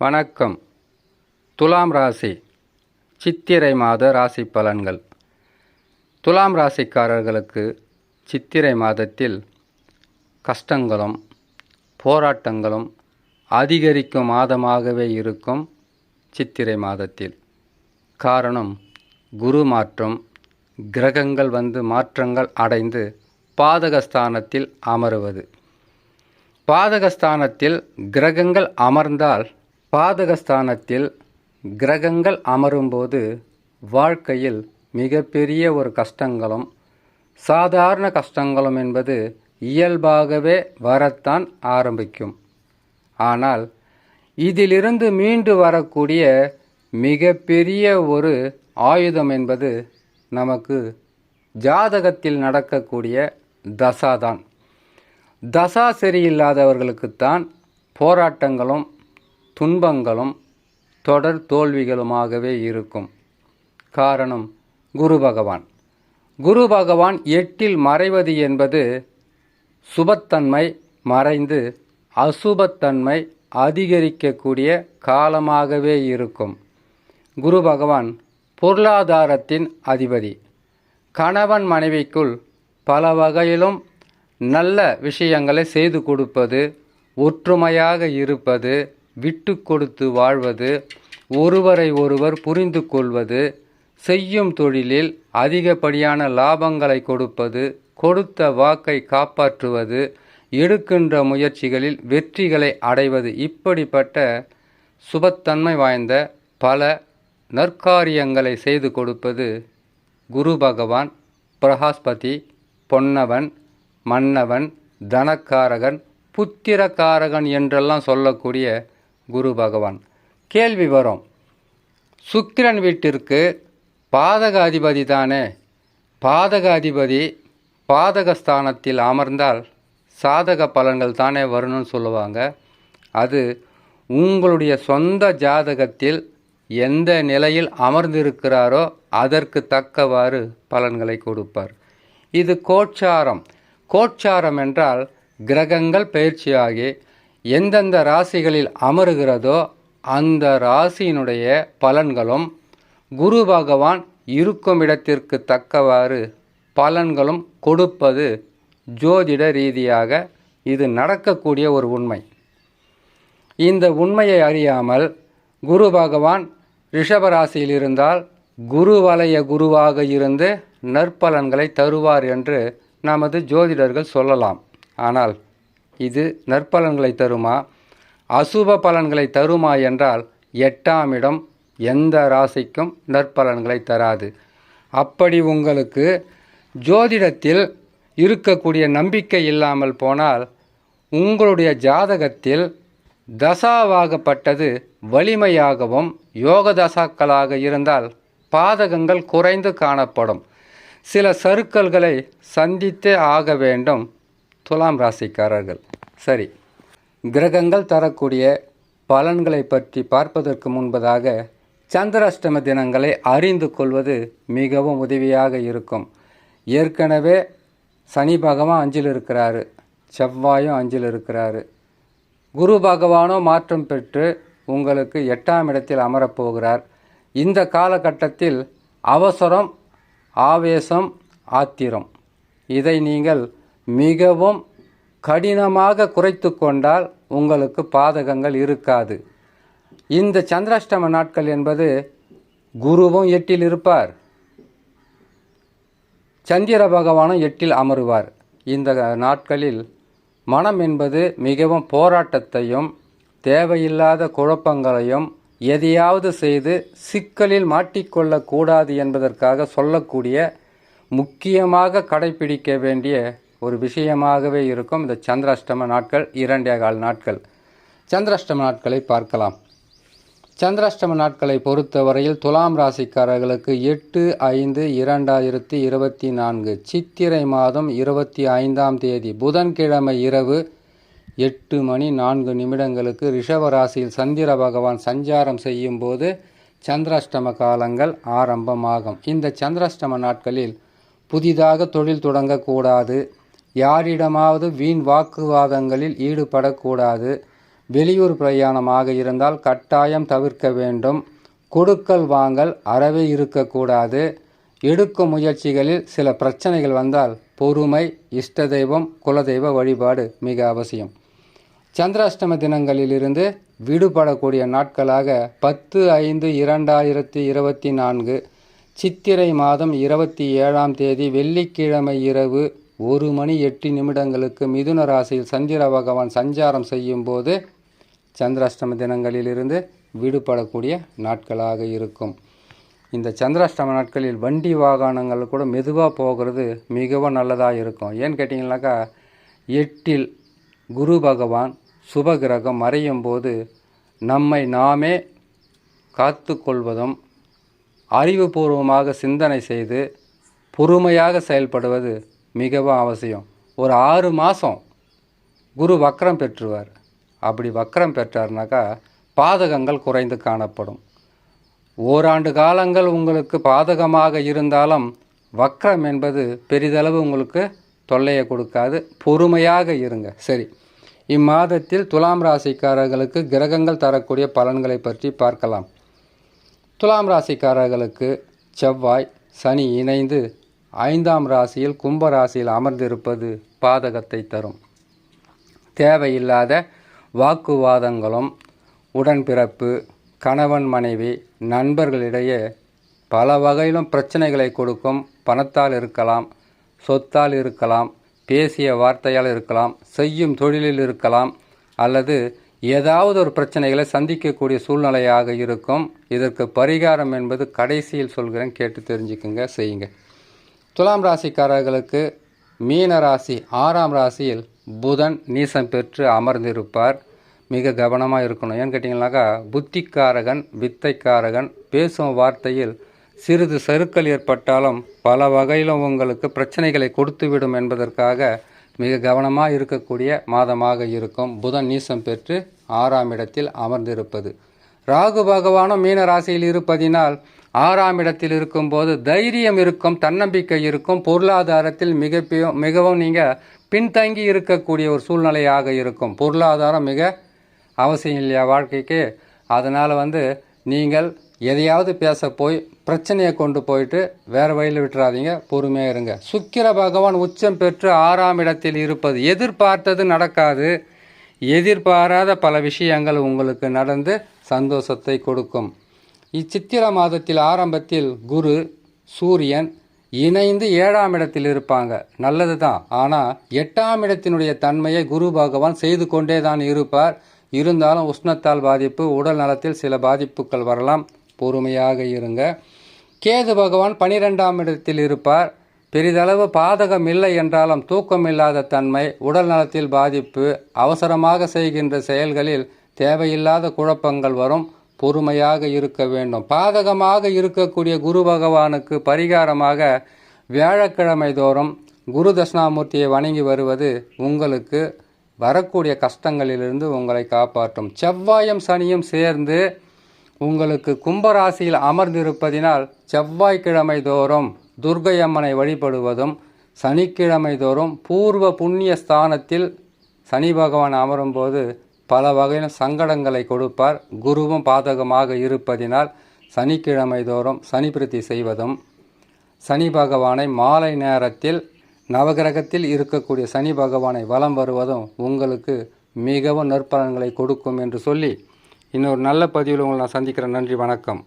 வணக்கம். துலாம் ராசி சித்திரை மாத ராசி பலன்கள். துலாம் ராசிக்காரர்களுக்கு சித்திரை மாதத்தில் கஷ்டங்களும் போராட்டங்களும் அதிகரிக்கும் மாதமாகவே இருக்கும். சித்திரை மாதத்தில் காரணம் குரு மாற்றம், கிரகங்கள் மாற்றங்கள் அடைந்து பாதகஸ்தானத்தில் அமருவது. பாதகஸ்தானத்தில் கிரகங்கள் அமர்ந்தால், பாதகஸ்தானத்தில் கிரகங்கள் அமரும்போது வாழ்க்கையில் மிகப்பெரிய ஒரு கஷ்டங்களும் சாதாரண கஷ்டங்களும் என்பது இயல்பாகவே வரத்தான் ஆரம்பிக்கும். ஆனால் இதிலிருந்து மீண்டு வரக்கூடிய மிகப்பெரிய ஒரு ஆயுதம் என்பது நமக்கு ஜாதகத்தில் நடக்கக்கூடிய தசாதான். தசா சரியில்லாதவர்களுக்குத்தான் போராட்டங்களும் துன்பங்களும் தொடர் தோல்விகளுமாகவே இருக்கும். காரணம் குரு பகவான். குரு பகவான் 8ல் மறைவது என்பது சுபத்தன்மை மறைந்து அசுபத்தன்மை அதிகரிக்கக்கூடிய காலமாகவே இருக்கும். குரு பகவான் பொருளாதாரத்தின் அதிபதி. கணவன் மனைவிக்குள் பல வகையிலும் நல்ல விஷயங்களை செய்து கொடுப்பது, ஒற்றுமையாக இருப்பது, விட்டு கொடுத்து வாழ்வது, ஒருவரை ஒருவர் புரிந்து கொள்வது, செய்யும் தொழிலில் அதிகப்படியான லாபங்களை கொடுப்பது, கொடுத்த வாக்கை காப்பாற்றுவது, எடுக்கின்ற முயற்சிகளில் வெற்றிகளை அடைவது, இப்படிப்பட்ட சுபத்தன்மை வாய்ந்த பல நற்காரியங்களை செய்து கொடுப்பது குரு பகவான். பிரகாஸ்பதி, பொன்னவன், மன்னவன், தனக்காரகன், புத்திரக்காரகன் என்றெல்லாம் சொல்லக்கூடிய குரு பகவான். கேள்வி வரும், சுக்கிரன் வீட்டிற்கு பாதக அதிபதி தானே, பாதக அதிபதி பாதகஸ்தானத்தில் அமர்ந்தால் சாதக பலன்கள் தானே வரணும்னு சொல்லுவாங்க. அது உங்களுடைய சொந்த ஜாதகத்தில் எந்த நிலையில் அமர்ந்திருக்கிறாரோ அதற்கு தக்கவாறு பலன்களை கொடுப்பார். இது கோச்சாரம். கோச்சாரம் என்றால் கிரகங்கள் பயிற்சியாகி எந்தெந்த ராசிகளில் அமருகிறதோ அந்த ராசியினுடைய பலன்களும் குரு பகவான் இருக்கும் இடத்திற்கு தக்கவாறு பலன்களும் கொடுப்பது ஜோதிட ரீதியாக இது நடக்கக்கூடிய ஒரு உண்மை. இந்த உண்மையை அறியாமல் குரு பகவான் ரிஷபராசியில் இருந்தால் குரு வலய குருவாக இருந்து நற்பலன்களை தருவார் என்று நமது ஜோதிடர்கள் சொல்லலாம். ஆனால் இது நற்பலன்களை தருமா, அசுப பலன்களை தருமா என்றால் 8ஆம் இடம் எந்த ராசிக்கும் நற்பலன்களை தராது. அப்படி உங்களுக்கு ஜோதிடத்தில் இருக்கக்கூடிய நம்பிக்கை இல்லாமல் போனால் உங்களுடைய ஜாதகத்தில் தசாவாகப்பட்டது வலிமையாகவும் யோக தசாக்களாக இருந்தால் பாதகங்கள் குறைந்து காணப்படும். சில சறுக்கல்களை சந்தித்தே ஆக வேண்டும் துலாம் ராசிக்காரர்கள். சரி, கிரகங்கள் தரக்கூடிய பலன்களை பற்றி பார்ப்பதற்கு முன்பதாக சந்திராஷ்டம தினங்களை அறிந்து கொள்வது மிகவும் உதவியாக இருக்கும். ஏற்கனவே சனி பகவான் 5ல் இருக்கிறாரு, செவ்வாயும் 5ல் இருக்கிறாரு, குரு பகவானோ மாற்றம் பெற்று உங்களுக்கு 8ஆம் இடத்தில் அமரப்போகிறார். இந்த காலகட்டத்தில் அவசரம், ஆவேசம், ஆத்திரம் இதை நீங்கள் மிகவும் கடினமாக குறைத்து கொண்டால் உங்களுக்கு பாதகங்கள் இருக்காது. இந்த சந்திராஷ்டம நாட்கள் என்பது குருவும் 8ல் இருப்பார், சந்திர பகவானும் 8ல் அமருவார். இந்த நாட்களில் மனம் என்பது மிகவும் போராட்டத்தையும் தேவையில்லாத குழப்பங்களையும் எதையாவது செய்து சிக்கலில் மாட்டிக்கொள்ளக்கூடாது என்பதற்காக சொல்லக்கூடிய முக்கியமாக கடைபிடிக்க வேண்டிய ஒரு விஷயமாகவே இருக்கும் இந்த சந்திராஷ்டம நாட்கள். 2.25 நாட்கள் சந்திராஷ்டம நாட்களை பார்க்கலாம். சந்திராஷ்டம நாட்களை பொறுத்தவரையில் துலாம் ராசிக்காரர்களுக்கு 8/5/2024 சித்திரை மாதம் 25ஆம் தேதி புதன்கிழமை இரவு 8:04 ரிஷப ராசியில் சந்திர பகவான் சஞ்சாரம் செய்யும் போது சந்திராஷ்டம காலங்கள் ஆரம்பமாகும். இந்த சந்திராஷ்டம நாட்களில் புதிதாக தொழில் தொடங்கக்கூடாது, யாரிடமாவது வீண் வாக்குவாதங்களில் ஈடுபடக்கூடாது, வெளியூர் பிரயாணமாக இருந்தால் கட்டாயம் தவிர்க்க வேண்டும். கொடுக்கல் வாங்கல் அறவே இருக்கக்கூடாது. எடுக்கும் முயற்சிகளில் சில பிரச்சனைகள் வந்தால் பொறுமை, இஷ்ட தெய்வம், குலதெய்வ வழிபாடு மிக அவசியம். சந்திராஷ்டம தினங்களிலிருந்து விடுபடக்கூடிய நாட்களாக 10/5/2024 சித்திரை மாதம் 27ஆம் தேதி வெள்ளிக்கிழமை இரவு 1:08 மிதுன ராசியில் சந்திர பகவான் சஞ்சாரம் செய்யும் போது சந்திராஷ்டம தினங்களிலிருந்து விடுபடக்கூடிய நாட்களாக இருக்கும். இந்த சந்திராஷ்டம நாட்களில் வண்டி வாகனங்கள் கூட மெதுவாக போகிறது மிகவும் நல்லதாக இருக்கும். ஏன்னு கேட்டிங்கனாக்கா 8இல் குரு பகவான் சுபகிரகம் மறையும் போது நம்மை நாமே காத்து கொள்வதும் அறிவுபூர்வமாக சிந்தனை செய்து பொறுமையாக செயல்படுவது மிகவும் அவசியம். ஒரு 6 மாதம் குரு வக்ரம் பெற்றுவார். அப்படி வக்ரம் பெற்றார்னாக்கா பாதகங்கள் குறைந்து காணப்படும். ஓராண்டு காலங்கள் உங்களுக்கு பாதகமாக இருந்தாலும் வக்ரம் என்பது பெரிதளவு உங்களுக்கு தொல்லையை கொடுக்காது. பொறுமையாக இருங்க. சரி, இம்மாதத்தில் துலாம் ராசிக்காரர்களுக்கு கிரகங்கள் தரக்கூடிய பலன்களை பற்றி பார்க்கலாம். துலாம் ராசிக்காரர்களுக்கு செவ்வாய் சனி இணைந்து 5ஆம் ராசியில் கும்ப ராசியில் அமர்ந்திருப்பது பாதகத்தை தரும். தேவையில்லாத வாக்குவாதங்களும் உடன்பிறப்பு, கணவன் மனைவி, நண்பர்களிடையே பல வகையிலும் பிரச்சனைகளை கொடுக்கும். பணத்தால் இருக்கலாம், சொத்தால் இருக்கலாம், பேசிய வார்த்தையால் இருக்கலாம், செய்யும் தொழிலில் இருக்கலாம், அல்லது ஏதாவது ஒரு பிரச்சனைகளை சந்திக்கக்கூடிய சூழ்நிலையாக இருக்கும். இதற்கு பரிகாரம் என்பது கடைசியில் சொல்கிறேன், கேட்டு தெரிஞ்சுக்குங்க, செய்யுங்க. துலாம் ராசிக்காரர்களுக்கு மீன ராசி 6ஆம் ராசியில் புதன் நீசம் பெற்று அமர்ந்திருப்பார். மிக கவனமாக இருக்கணும். ஏன்னு கேட்டிங்கனாக்கா புத்திக்காரகன், வித்தைக்காரகன், பேசும் வார்த்தையில் சிறிது சறுக்கல் ஏற்பட்டாலும் பல வகையிலும் உங்களுக்கு பிரச்சனைகளை கொடுத்துவிடும் என்பதற்காக மிக கவனமாக இருக்கக்கூடிய மாதமாக இருக்கும். புதன் நீசம் பெற்று 6ஆம் இடத்தில் அமர்ந்திருப்பது. ராகு பகவானும் மீன ராசியில் இருப்பதினால் 6ஆம் இடத்தில் இருக்கும்போது தைரியம் இருக்கும், தன்னம்பிக்கை இருக்கும். பொருளாதாரத்தில் மிகவும் நீங்கள் பின்தங்கி இருக்கக்கூடிய ஒரு சூழ்நிலையாக இருக்கும். பொருளாதாரம் மிக அவசியம் இல்லையா வாழ்க்கைக்கு? அதனால் நீங்கள் எதையாவது பேச போய் பிரச்சனையை கொண்டு போயிட்டு வேறு வழியில் விட்டுறாதீங்க, பொறுமையாக இருங்க. சுக்கிர பகவான் உச்சம் பெற்று 6ஆம் இடத்தில் இருப்பது எதிர்பார்த்தது நடக்காது. எதிர்பாராத பல விஷயங்கள் உங்களுக்கு நடந்து சந்தோஷத்தை கொடுக்கும். இச்சித்திர மாதத்தில் ஆரம்பத்தில் குரு சூரியன் இணைந்து 7ஆம் இடத்தில் இருப்பாங்க. நல்லது தான். ஆனால் 8ஆம் இடத்தினுடைய தன்மையை குரு பகவான் செய்து கொண்டே தான் இருப்பார். இருந்தாலும் உஷ்ணத்தால் பாதிப்பு, உடல் நலத்தில் சில பாதிப்புகள் வரலாம். பொறுமையாக இருங்க. கேது பகவான் 12ஆம் இடத்தில் இருப்பார். பெரிதளவு பாதகம் இல்லை என்றாலும் தூக்கமில்லாத தன்மை, உடல் நலத்தில் பாதிப்பு, அவசரமாக செய்கின்ற செயல்களில் தேவையில்லாத குழப்பங்கள் வரும். பொறுமையாக இருக்க வேண்டும். பாதகமாக இருக்கக்கூடிய குரு பகவானுக்கு பரிகாரமாக வியாழக்கிழமை தோறும் குரு தட்சிணாமூர்த்தியை வணங்கி வருவது உங்களுக்கு வரக்கூடிய கஷ்டங்களிலிருந்து உங்களை காப்பாற்றும். செவ்வாயும் சனியும் சேர்ந்து உங்களுக்கு கும்பராசியில் அமர்ந்திருப்பதினால் செவ்வாய்க்கிழமை தோறும் துர்க்கை அம்மனை வழிபடுவதும், சனிக்கிழமை தோறும் பூர்வ புண்ணிய ஸ்தானத்தில் சனி பகவான் அமரும்போது பல வகையிலும் சங்கடங்களை கொடுப்பார். குருவும் பாதகமாக இருப்பதினால் சனிக்கிழமை தோறும் சனி பிரீத்தி செய்வதும், சனி பகவானை மாலை நேரத்தில் நவகிரகத்தில் இருக்கக்கூடிய சனி பகவானை வலம் வருவதும் உங்களுக்கு மிகவும் நற்பலன்களை கொடுக்கும் என்று சொல்லி இன்னொரு நல்ல பதிவில் உங்களை நான் சந்திக்கிறேன். நன்றி, வணக்கம்.